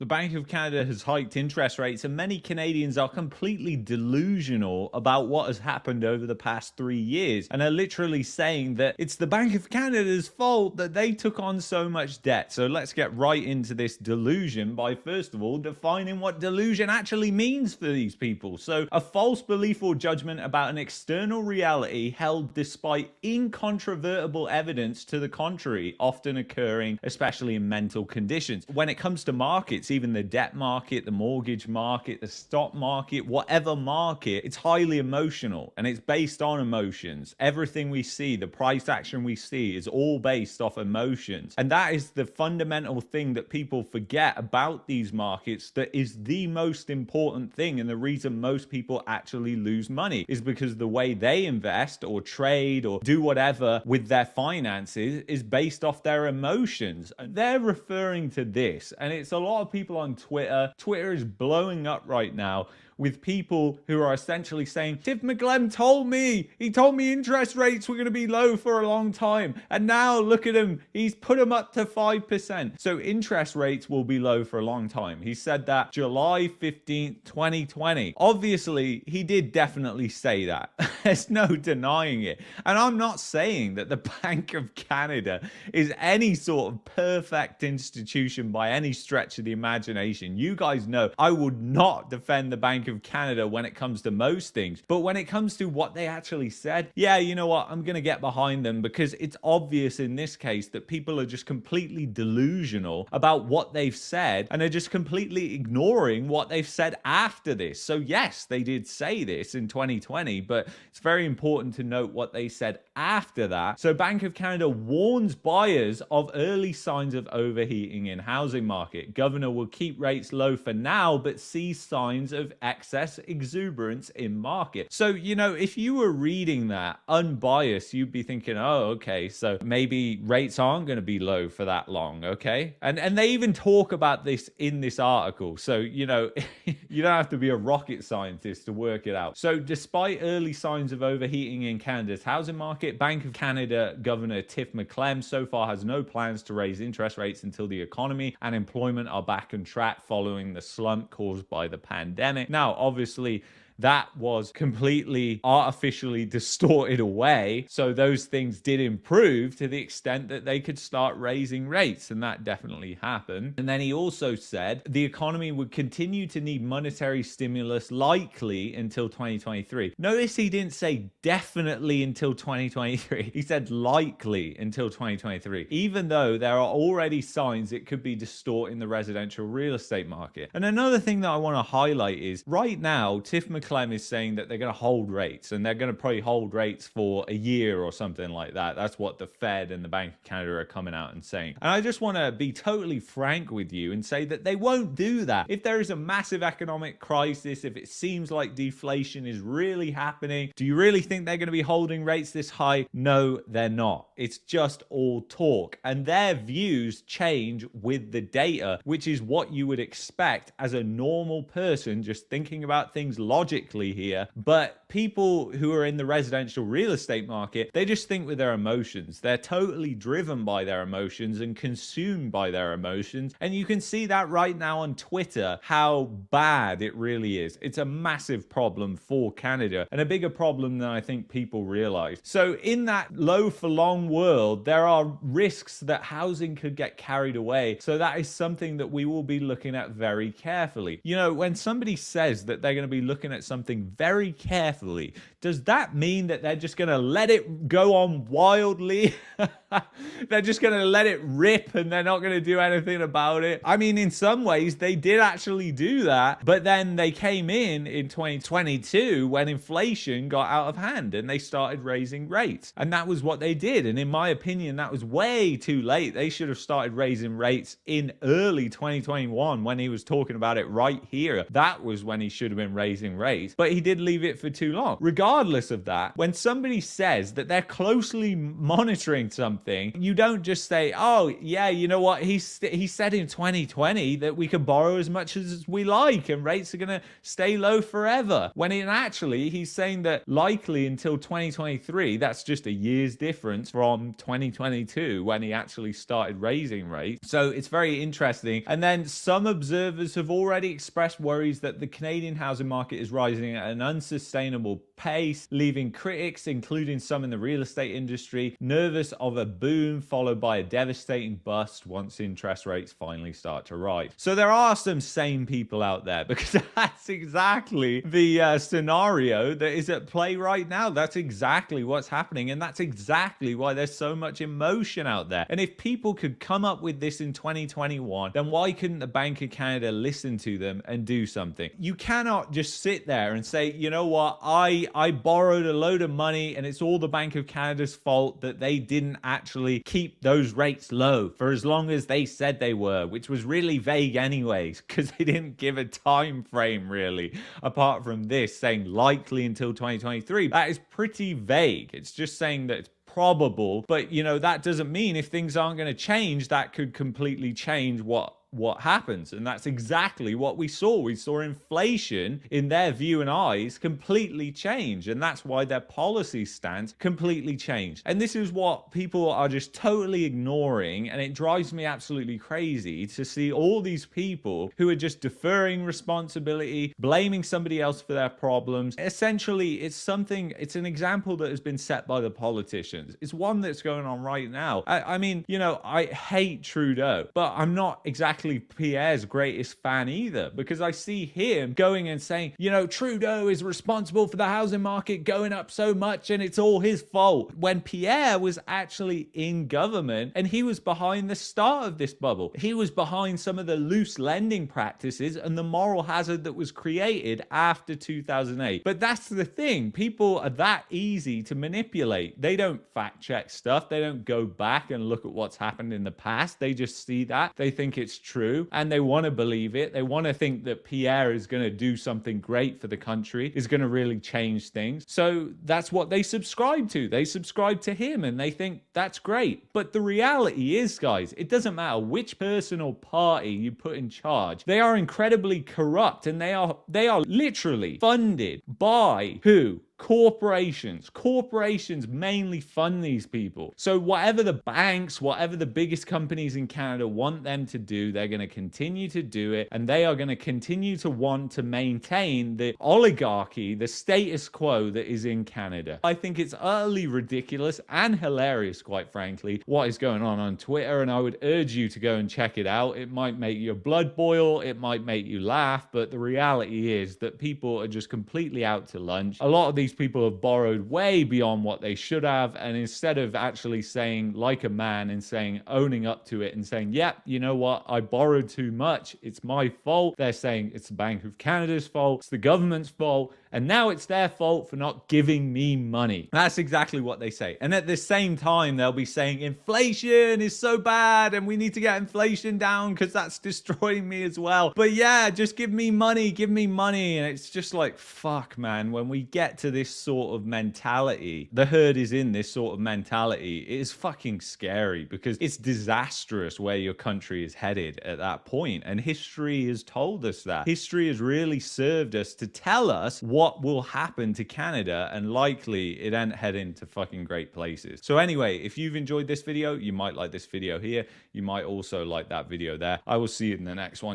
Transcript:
The Bank of Canada has hiked interest rates, and many Canadians are completely delusional about what has happened over the past 3 years and are literally saying that it's the Bank of Canada's fault that they took on so much debt. So let's get right into this delusion by, first of all, defining what delusion actually means for these people. So, a false belief or judgment about an external reality held despite incontrovertible evidence to the contrary, often occurring especially in mental conditions. When it comes to markets, even the debt market, the mortgage market, the stock market, whatever market, it's highly emotional and it's based on emotions. Everything we see, the price action we see, is all based off emotions. And that is the fundamental thing that people forget about these markets, that is the most important thing. And the reason most people actually lose money is because the way they invest or trade or do whatever with their finances is based off their emotions. And they're referring to this, and it's a lot of people on Twitter. Twitter is blowing up right now with people who are essentially saying, Tiff Macklem told me, he told me interest rates were going to be low for a long time. And now look at him, he's put them up to 5%. So interest rates will be low for a long time. He said that July 15th, 2020. Obviously, he did definitely say that. There's no denying it. And I'm not saying that the Bank of Canada is any sort of perfect institution by any stretch of the imagination. You guys know I would not defend the Bank of Canada when it comes to most things. But when it comes to what they actually said, yeah, you know what? I'm going to get behind them, because it's obvious in this case that people are just completely delusional about what they've said and are just completely ignoring what they've said after this. So yes, they did say this in 2020, but it's very important to note what they said after that. So Bank of Canada warns buyers of early signs of overheating in housing market. Governor will keep rates low for now, but sees signs of excess exuberance in market. So, you know, if you were reading that unbiased, you'd be thinking, oh, okay, so maybe rates aren't going to be low for that long, okay? And they even talk about this in this article. So, you know, you don't have to be a rocket scientist to work it out. So, despite early signs of overheating in Canada's housing market, Bank of Canada Governor Tiff Macklem so far has no plans to raise interest rates until the economy and employment are back on track following the slump caused by the pandemic. Now, obviously, that was completely artificially distorted away. So those things did improve to the extent that they could start raising rates, and that definitely happened. And then he also said the economy would continue to need monetary stimulus likely until 2023. Notice he didn't say definitely until 2023. He said likely until 2023, even though there are already signs it could be distorting the residential real estate market. And another thing that I want to highlight is right now, Tiff Macklem is saying that they're going to hold rates, and they're going to probably hold rates for a year or something like that. That's what the Fed and the Bank of Canada are coming out and saying. And I just want to be totally frank with you and say that they won't do that. If there is a massive economic crisis, if it seems like deflation is really happening, do you really think they're going to be holding rates this high? No, they're not. It's just all talk. And their views change with the data, which is what you would expect as a normal person just thinking about things logically here. But people who are in the residential real estate market, they just think with their emotions. They're totally driven by their emotions and consumed by their emotions. And you can see that right now on Twitter, how bad it really is. It's a massive problem for Canada, and a bigger problem than I think people realize. So in that low for long world, there are risks that housing could get carried away. So that is something that we will be looking at very carefully. You know, when somebody says that they're going to be looking at something very carefully, does that mean that they're just going to let it go on wildly? They're just going to let it rip and they're not going to do anything about it? I mean, in some ways, they did actually do that, but then they came in 2022 when inflation got out of hand and they started raising rates. And that was what they did. And in my opinion, that was way too late. They should have started raising rates in early 2021 when he was talking about it right here. That was when he should have been raising rates, but he did leave it for too long. Regardless of that, when somebody says that they're closely monitoring something, something, you don't just say, oh, yeah, you know what? He said in 2020 that we can borrow as much as we like and rates are going to stay low forever. When actually he's saying that likely until 2023, that's just a year's difference from 2022 when he actually started raising rates. So it's very interesting. And then some observers have already expressed worries that the Canadian housing market is rising at an unsustainable pace, leaving critics, including some in the real estate industry, nervous of a boom followed by a devastating bust once interest rates finally start to rise. So there are some sane people out there, because that's exactly the scenario that is at play right now. That's exactly what's happening, and that's exactly why there's so much emotion out there. And if people could come up with this in 2021, then why couldn't the Bank of Canada listen to them and do something? You cannot just sit there and say, you know what, I borrowed a load of money and it's all the Bank of Canada's fault that they didn't actually keep those rates low for as long as they said they were, which was really vague anyways, because they didn't give a time frame really, apart from this saying likely until 2023. That is pretty vague. It's just saying that it's probable, but you know, that doesn't mean if things aren't going to change, that could completely change what happens. And that's exactly what we saw. We saw inflation, in their view and eyes, completely change, and that's why their policy stance completely changed. And this is what people are just totally ignoring, and it drives me absolutely crazy to see all these people who are just deferring responsibility, blaming somebody else for their problems. Essentially, it's an example that has been set by the politicians. It's one that's going on right now. I mean, you know, I hate Trudeau, but I'm not exactly Pierre's greatest fan either, because I see him going and saying, you know, Trudeau is responsible for the housing market going up so much and it's all his fault, when Pierre was actually in government and he was behind the start of this bubble. He was behind some of the loose lending practices and the moral hazard that was created after 2008. But that's the thing, people are that easy to manipulate. They don't fact check stuff. They don't go back and look at what's happened in the past. They just see that, they think it's true, and they want to believe it. They want to think that Pierre is going to do something great for the country, is going to really change things. So that's what they subscribe to. They subscribe to him and they think that's great. But the reality is, guys, it doesn't matter which person or party you put in charge. They are incredibly corrupt, and they are literally funded by who? Corporations. Corporations mainly fund these people. So whatever the banks, whatever the biggest companies in Canada want them to do, they're going to continue to do it, and they are going to continue to want to maintain the oligarchy, the status quo that is in Canada. I think it's utterly ridiculous and hilarious, quite frankly, what is going on Twitter, and I would urge you to go and check it out. It might make your blood boil, it might make you laugh, but the reality is that people are just completely out to lunch. A lot of these people have borrowed way beyond what they should have, and instead of actually saying like a man and saying, owning up to it and saying, yeah, you know what, I borrowed too much, it's my fault, they're saying it's the Bank of Canada's fault, it's the government's fault, and now it's their fault for not giving me money. That's exactly what they say. And at the same time, they'll be saying inflation is so bad and we need to get inflation down because that's destroying me as well. But yeah, just give me money, give me money. And it's just like, fuck, man, when we get to this sort of mentality, the herd is in this sort of mentality, it is fucking scary, because it's disastrous where your country is headed at that point. And history has told us that. History has really served us to tell us what will happen to Canada, and likely it ain't heading to fucking great places. So anyway, if you've enjoyed this video, you might like this video here. You might also like that video there. I will see you in the next one.